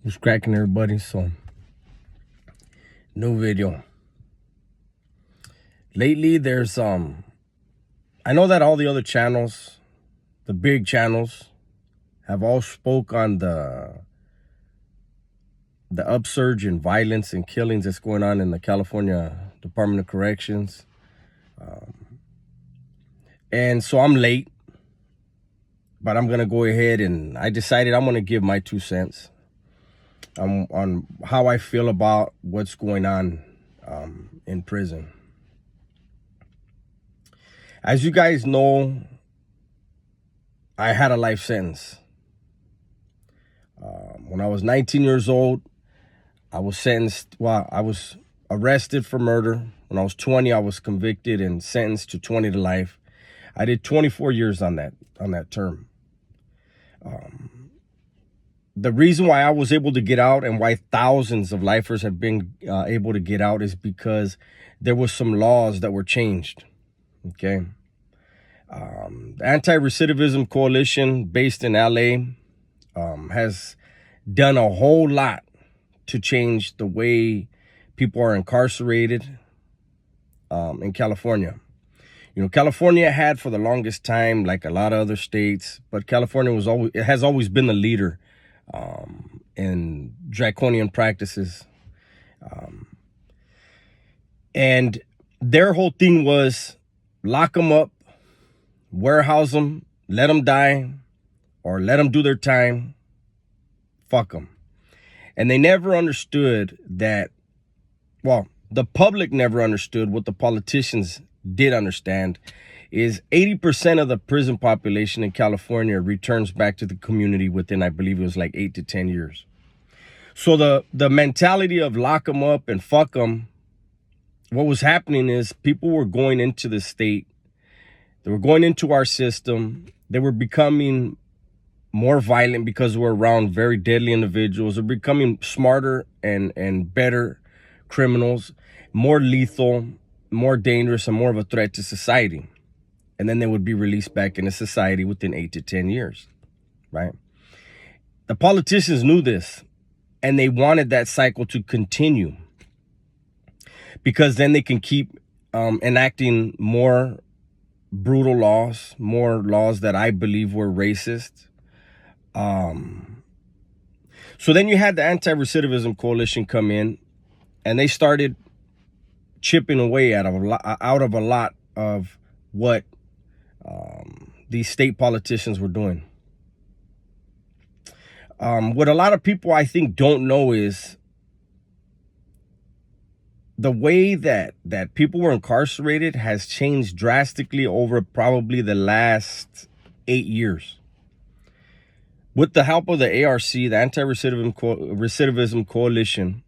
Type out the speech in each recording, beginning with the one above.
What's cracking, everybody? So, new video. Lately, there's I know that all the other channels, the big channels, have all spoke on the upsurge in violence and killings that's going on in the California Department of Corrections. And so I'm late, but I'm gonna go ahead and I decided I'm gonna give my 2 cents on how I feel about what's going on in prison. As you guys know, I had a life sentence. When I was 19 years old, I was sentenced. Well, I was arrested for murder. When I was 20, I was convicted and sentenced to 20 to life. I did 24 years on that term. The reason why I was able to get out and why thousands of lifers have been able to get out is because there was some laws that were changed. Okay. The Anti-Recidivism Coalition based in LA has done a whole lot to change the way people are incarcerated in California. You know, California had for the longest time, like a lot of other states, but California has always been the leader in draconian practices. And their whole thing was lock them up, warehouse them, let them die, or let them do their time. Fuck them. And they never understood that, well, the public never understood what the politicians did understand, is 80% of the prison population in California returns back to the community within, I believe it was like 8 to 10 years. So the mentality of lock them up and fuck them, what was happening is people were going into the state, they were going into our system, they were becoming more violent because we're around very deadly individuals. They're becoming smarter and better criminals, more lethal, more dangerous, and more of a threat to society. And then they would be released back into society within 8 to 10 years, right? The politicians knew this, and they wanted that cycle to continue because then they can keep enacting more brutal laws, more laws that I believe were racist. So then you had the Anti-Recidivism Coalition come in, and they started chipping away out of a lot of what these state politicians were doing. What a lot of people, I think, don't know is the way that people were incarcerated has changed drastically over probably the last 8 years. With the help of the ARC, the Anti-Recidivism Coalition,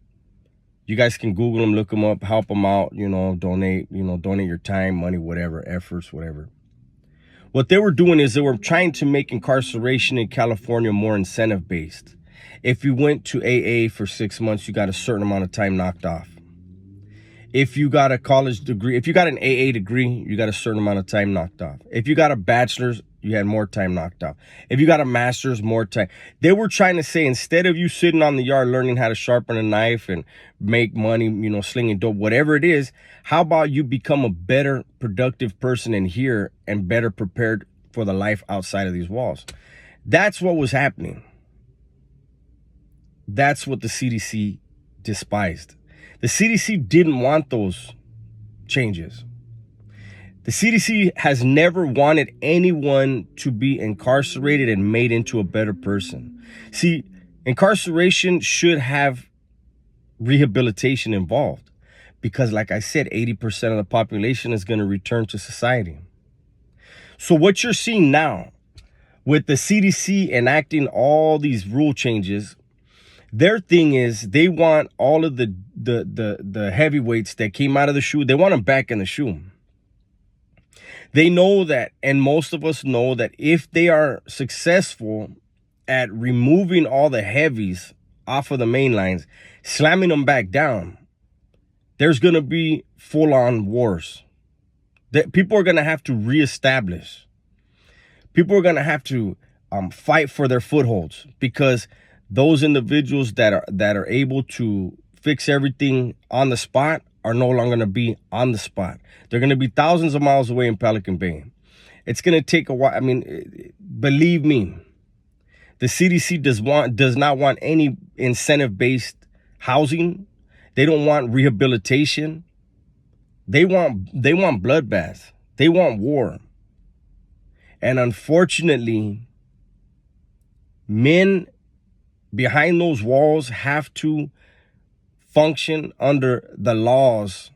you guys can Google them, look them up, help them out, donate your time, money, whatever, efforts, whatever. What they were doing is they were trying to make incarceration in California more incentive-based. If you went to AA for 6 months, you got a certain amount of time knocked off. If you got a college degree, if you got an AA degree, you got a certain amount of time knocked off. If you got a bachelor's, you had more time knocked off. If you got a master's, more time. They were trying to say, instead of you sitting on the yard learning how to sharpen a knife and make money, slinging dope, whatever it is, how about you become a better, productive person in here and better prepared for the life outside of these walls? That's what was happening. That's what the CDC despised. The CDC didn't want those changes. The CDC has never wanted anyone to be incarcerated and made into a better person. See, incarceration should have rehabilitation involved because, like I said, 80% of the population is going to return to society. So what you're seeing now with the CDC enacting all these rule changes, their thing is they want all of the heavyweights that came out of the shoe, they want them back in the shoe. They know that, and most of us know that if they are successful at removing all the heavies off of the main lines, slamming them back down, there's going to be full-on wars. That people are going to have to reestablish. People are going to have to fight for their footholds because those individuals that are able to fix everything on the spot are no longer going to be on the spot. They're going to be thousands of miles away in Pelican Bay. It's going to take a while. I mean, believe me, the CDC does not want any incentive-based housing. They don't want rehabilitation. They want bloodbaths. They want war. And unfortunately, men behind those walls have to function under the laws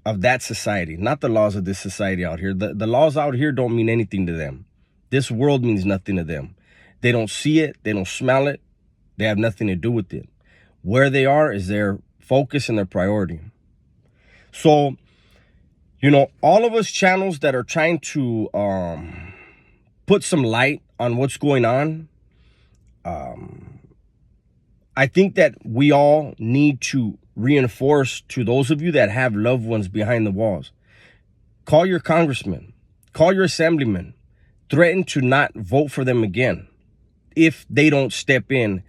of that society, not the laws of this society out here. The laws out here don't mean anything to them. This world means nothing to them. They don't see it. They don't smell it. They have nothing to do with it. Where they are is their focus and their priority. So, you know, all of us channels that are trying to put some light on what's going on, I think that we all need to reinforce to those of you that have loved ones behind the walls. Call your congressman. Call your assemblyman. Threaten to not vote for them again if they don't step in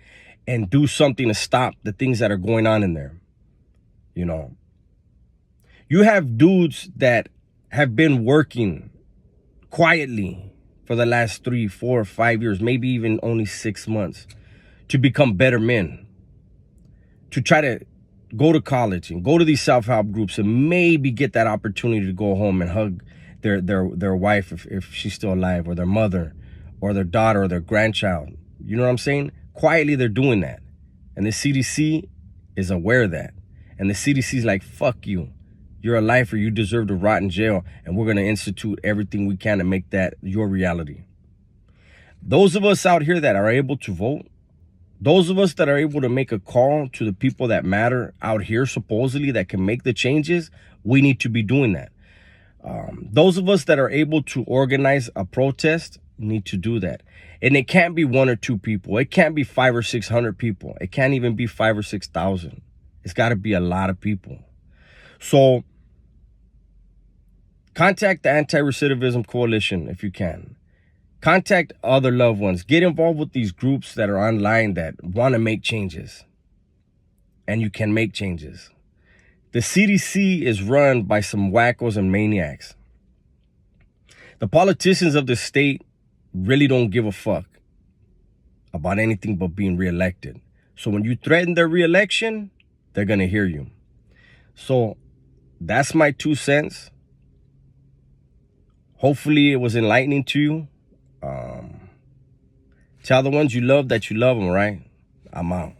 and do something to stop the things that are going on in there. You know, you have dudes that have been working quietly for the last 3, 4, 5 years, maybe even only 6 months, to become better men, to try to go to college and go to these self-help groups and maybe get that opportunity to go home and hug their wife if she's still alive, or their mother, or their daughter, or their grandchild. You know what I'm saying? Quietly, they're doing that. And the CDC is aware of that. And the CDC is like, fuck you. You're a lifer. You deserve to rot in jail. And we're going to institute everything we can to make that your reality. Those of us out here that are able to vote, those of us that are able to make a call to the people that matter out here, supposedly, that can make the changes, we need to be doing that. Those of us that are able to organize a protest need to do that. And it can't be 1 or 2 people. It can't be 500 or 600 people. It can't even be 5,000 or 6,000. It's got to be a lot of people. So contact the Anti-Recidivism Coalition if you can. Contact other loved ones. Get involved with these groups that are online that want to make changes. And you can make changes. The CDC is run by some wackos and maniacs. The politicians of the state really don't give a fuck about anything but being reelected. So when you threaten their reelection, they're going to hear you. So that's my 2 cents. Hopefully it was enlightening to you. Tell the ones you love that you love them, right? I'm out.